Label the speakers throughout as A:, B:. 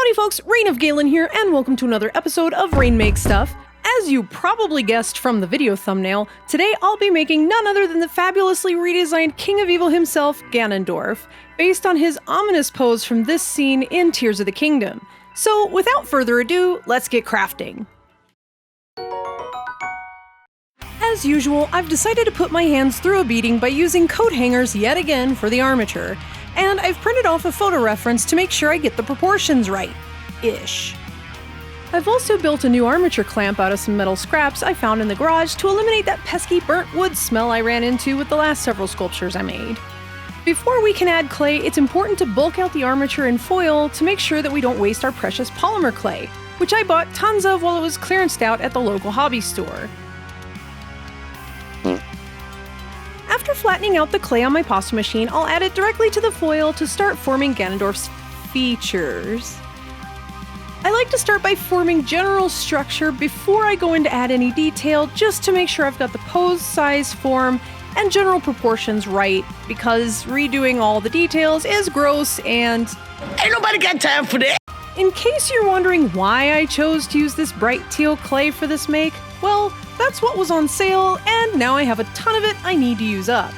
A: Howdy folks, Rain of Galen here, and welcome to another episode of Rain Makes Stuff. As you probably guessed from the video thumbnail, today I'll be making none other than the fabulously redesigned King of Evil himself, Ganondorf, based on his ominous pose from this scene in Tears of the Kingdom. So without further ado, let's get crafting. As usual, I've decided to put my hands through a beating by using coat hangers yet again for the armature, and I've printed off a photo reference to make sure I get the proportions right-ish. I've also built a new armature clamp out of some metal scraps I found in the garage to eliminate that pesky burnt wood smell I ran into with the last several sculptures I made. Before we can add clay, it's important to bulk out the armature in foil to make sure that we don't waste our precious polymer clay, which I bought tons of while it was clearanced out at the local hobby store. After flattening out the clay on my pasta machine, I'll add it directly to the foil to start forming Ganondorf's features. I like to start by forming general structure before I go in to add any detail, just to make sure I've got the pose, size, form, and general proportions right, because redoing all the details is gross and
B: ain't nobody got time for that.
A: In case you're wondering why I chose to use this bright teal clay for this make, well, that's what was on sale, and now I have a ton of it I need to use up.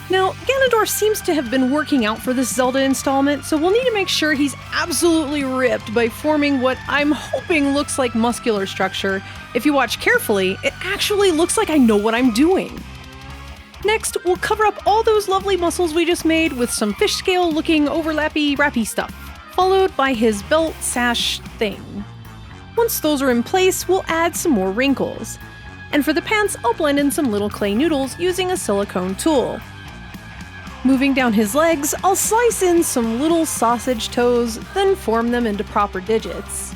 A: Now, Ganondorf seems to have been working out for this Zelda installment, so we'll need to make sure he's absolutely ripped by forming what I'm hoping looks like muscular structure. If you watch carefully, it actually looks like I know what I'm doing. Next, we'll cover up all those lovely muscles we just made with some fish scale looking overlappy-wrappy stuff, followed by his belt sash thing. Once those are in place, we'll add some more wrinkles. And for the pants, I'll blend in some little clay noodles using a silicone tool. Moving down his legs, I'll slice in some little sausage toes, then form them into proper digits.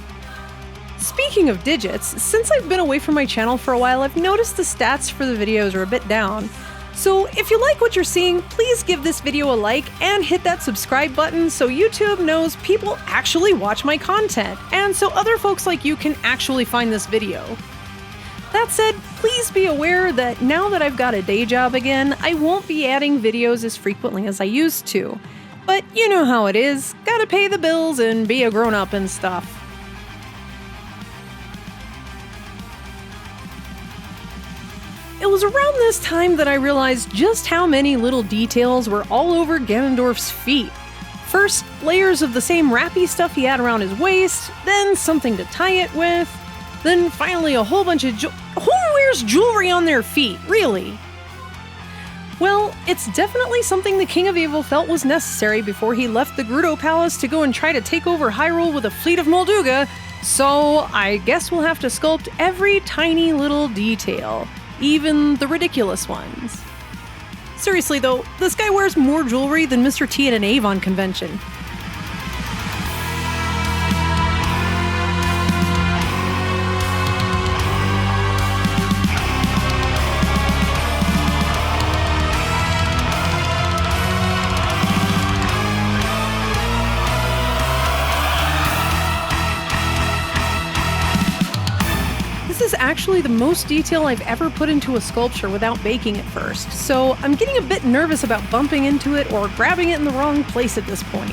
A: Speaking of digits, since I've been away from my channel for a while, I've noticed the stats for the videos are a bit down. So if you like what you're seeing, please give this video a like and hit that subscribe button so YouTube knows people actually watch my content, and so other folks like you can actually find this video. That said, please be aware that now that I've got a day job again, I won't be adding videos as frequently as I used to. But you know how it is, gotta pay the bills and be a grown-up and stuff. It was around this time that I realized just how many little details were all over Ganondorf's feet. First, layers of the same wrappy stuff he had around his waist, then something to tie it with, then finally a whole bunch of who wears jewelry on their feet, really? Well, it's definitely something the King of Evil felt was necessary before he left the Gerudo Palace to go and try to take over Hyrule with a fleet of Molduga, so I guess we'll have to sculpt every tiny little detail, even the ridiculous ones. Seriously though, this guy wears more jewelry than Mr. T at an Avon convention. This is actually the most detail I've ever put into a sculpture without baking it first, so I'm getting a bit nervous about bumping into it or grabbing it in the wrong place at this point.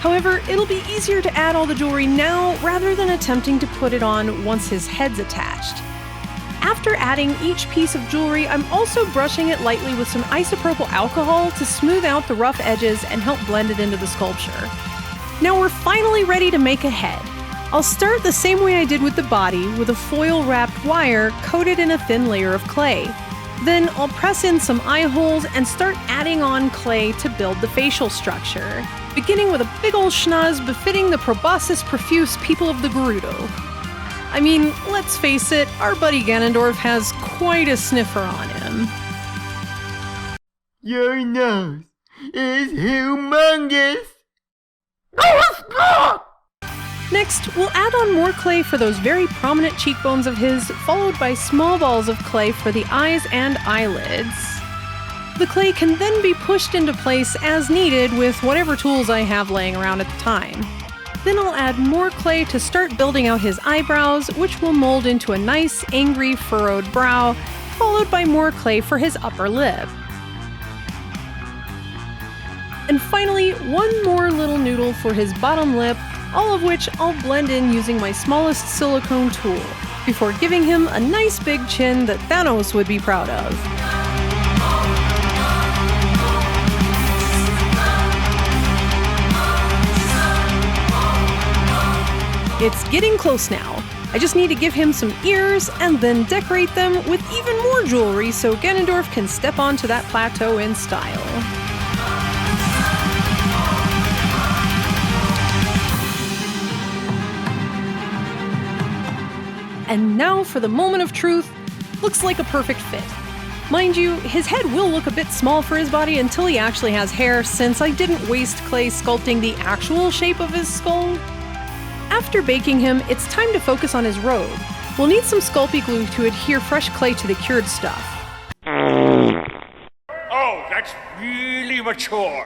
A: However, it'll be easier to add all the jewelry now rather than attempting to put it on once his head's attached. After adding each piece of jewelry, I'm also brushing it lightly with some isopropyl alcohol to smooth out the rough edges and help blend it into the sculpture. Now we're finally ready to make a head. I'll start the same way I did with the body, with a foil-wrapped wire coated in a thin layer of clay. Then I'll press in some eye holes and start adding on clay to build the facial structure, beginning with a big ol' schnoz befitting the proboscis profuse people of the Gerudo. I mean, let's face it, our buddy Ganondorf has quite a sniffer on him.
B: Your nose is humongous.
A: Next, we'll add on more clay for those very prominent cheekbones of his, followed by small balls of clay for the eyes and eyelids. The clay can then be pushed into place as needed with whatever tools I have laying around at the time. Then I'll add more clay to start building out his eyebrows, which will mold into a nice, angry, furrowed brow, followed by more clay for his upper lip. And finally, one more little noodle for his bottom lip, all of which I'll blend in using my smallest silicone tool, before giving him a nice big chin that Thanos would be proud of. It's getting close now. I just need to give him some ears and then decorate them with even more jewelry so Ganondorf can step onto that plateau in style. And now for the moment of truth. Looks like a perfect fit. Mind you, his head will look a bit small for his body until he actually has hair, since I didn't waste clay sculpting the actual shape of his skull. After baking him, it's time to focus on his robe. We'll need some Sculpey glue to adhere fresh clay to the cured stuff.
C: Oh, that's really mature.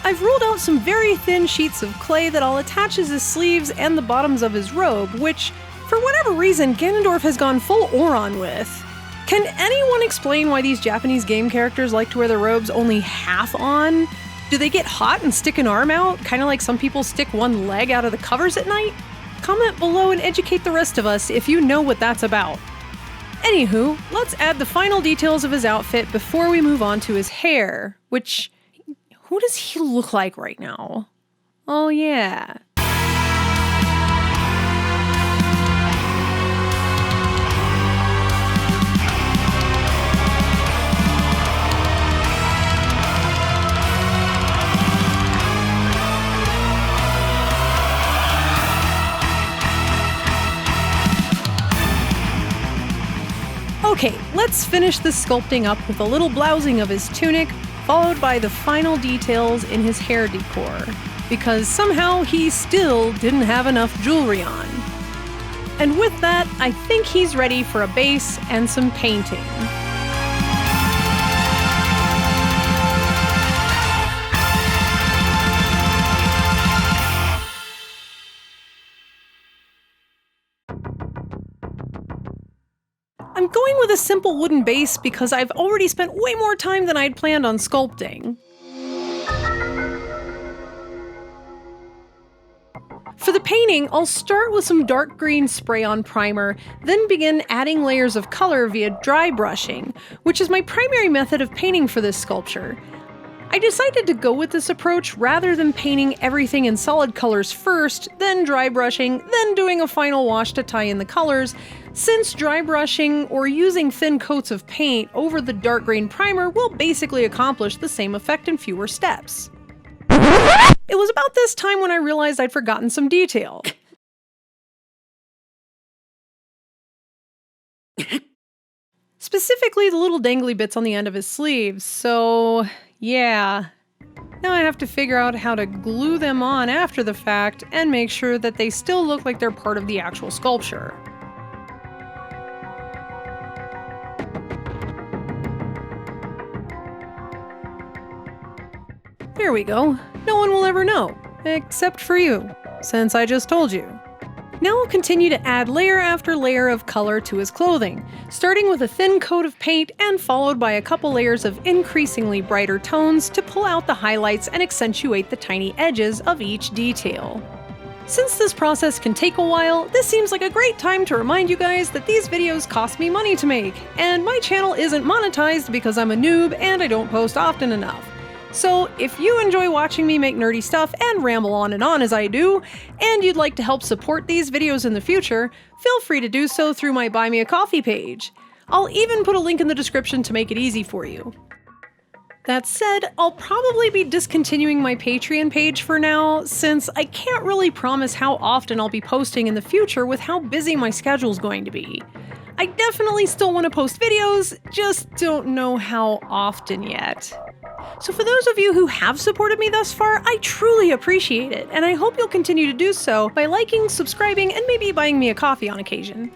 A: I've rolled out some very thin sheets of clay that I'll attach as his sleeves and the bottoms of his robe, which, for whatever reason, Ganondorf has gone full Oron with. Can anyone explain why these Japanese game characters like to wear their robes only half on? Do they get hot and stick an arm out, kind of like some people stick one leg out of the covers at night? Comment below and educate the rest of us if you know what that's about. Anywho, let's add the final details of his outfit before we move on to his hair, which, who does he look like right now? Oh yeah. Okay, let's finish the sculpting up with a little blousing of his tunic, followed by the final details in his hair decor, because somehow he still didn't have enough jewelry on. And with that, I think he's ready for a base and some painting. I'm going with a simple wooden base because I've already spent way more time than I'd planned on sculpting. For the painting, I'll start with some dark green spray-on primer, then begin adding layers of color via dry brushing, which is my primary method of painting for this sculpture. I decided to go with this approach rather than painting everything in solid colors first, then dry brushing, then doing a final wash to tie in the colors, since dry brushing or using thin coats of paint over the dark green primer will basically accomplish the same effect in fewer steps. It was about this time when I realized I'd forgotten some detail. Specifically the little dangly bits on the end of his sleeves, so yeah. Now I have to figure out how to glue them on after the fact and make sure that they still look like they're part of the actual sculpture. There we go. No one will ever know, except for you, since I just told you. Now I'll continue to add layer after layer of color to his clothing, starting with a thin coat of paint and followed by a couple layers of increasingly brighter tones to pull out the highlights and accentuate the tiny edges of each detail. Since this process can take a while, this seems like a great time to remind you guys that these videos cost me money to make, and my channel isn't monetized because I'm a noob and I don't post often enough. So if you enjoy watching me make nerdy stuff and ramble on and on as I do, and you'd like to help support these videos in the future, feel free to do so through my Buy Me a Coffee page. I'll even put a link in the description to make it easy for you. That said, I'll probably be discontinuing my Patreon page for now, since I can't really promise how often I'll be posting in the future with how busy my schedule's going to be. I definitely still want to post videos, just don't know how often yet. So for those of you who have supported me thus far, I truly appreciate it, and I hope you'll continue to do so by liking, subscribing, and maybe buying me a coffee on occasion.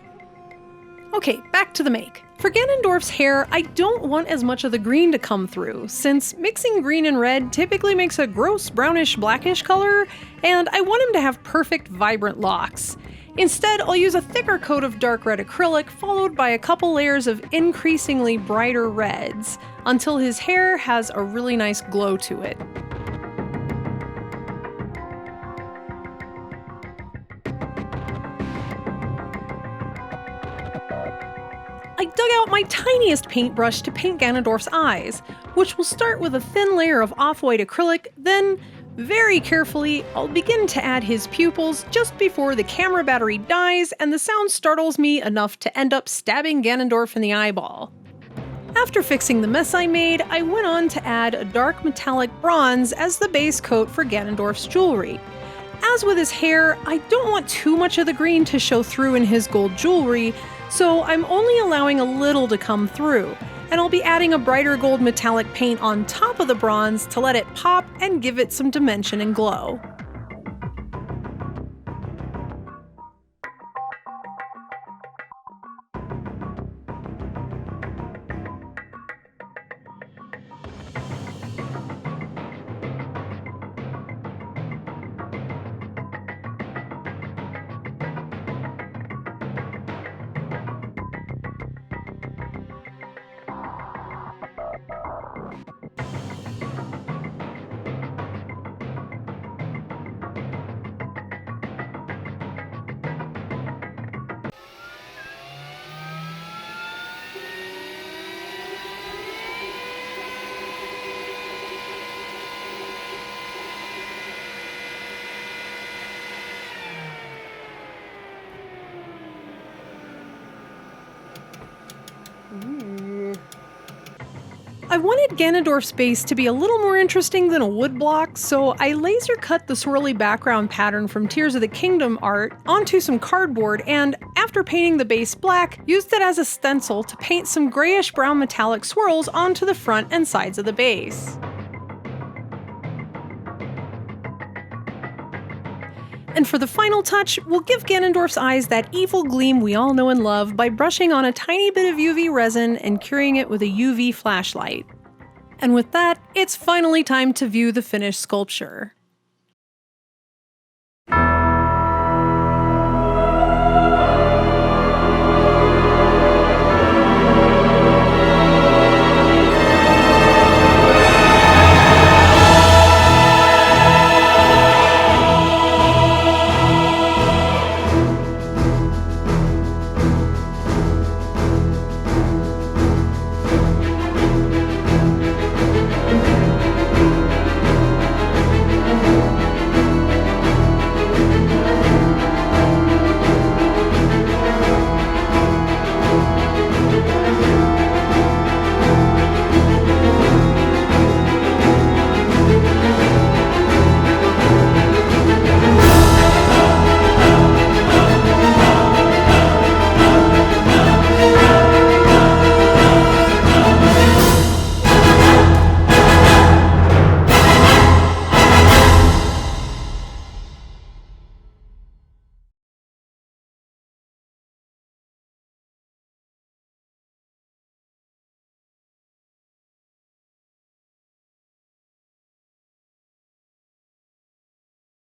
A: Okay, back to the make. For Ganondorf's hair, I don't want as much of the green to come through, since mixing green and red typically makes a gross brownish-blackish color, and I want him to have perfect, vibrant locks. Instead, I'll use a thicker coat of dark red acrylic, followed by a couple layers of increasingly brighter reds, until his hair has a really nice glow to it. I dug out my tiniest paintbrush to paint Ganondorf's eyes, which will start with a thin layer of off-white acrylic, then, very carefully, I'll begin to add his pupils just before the camera battery dies and the sound startles me enough to end up stabbing Ganondorf in the eyeball. After fixing the mess I made, I went on to add a dark metallic bronze as the base coat for Ganondorf's jewelry. As with his hair, I don't want too much of the green to show through in his gold jewelry, so I'm only allowing a little to come through, and I'll be adding a brighter gold metallic paint on top of the bronze to let it pop and give it some dimension and glow. I wanted Ganondorf's base to be a little more interesting than a woodblock, so I laser cut the swirly background pattern from Tears of the Kingdom art onto some cardboard and, after painting the base black, used it as a stencil to paint some grayish-brown metallic swirls onto the front and sides of the base. And for the final touch, we'll give Ganondorf's eyes that evil gleam we all know and love by brushing on a tiny bit of UV resin and curing it with a UV flashlight. And with that, it's finally time to view the finished sculpture.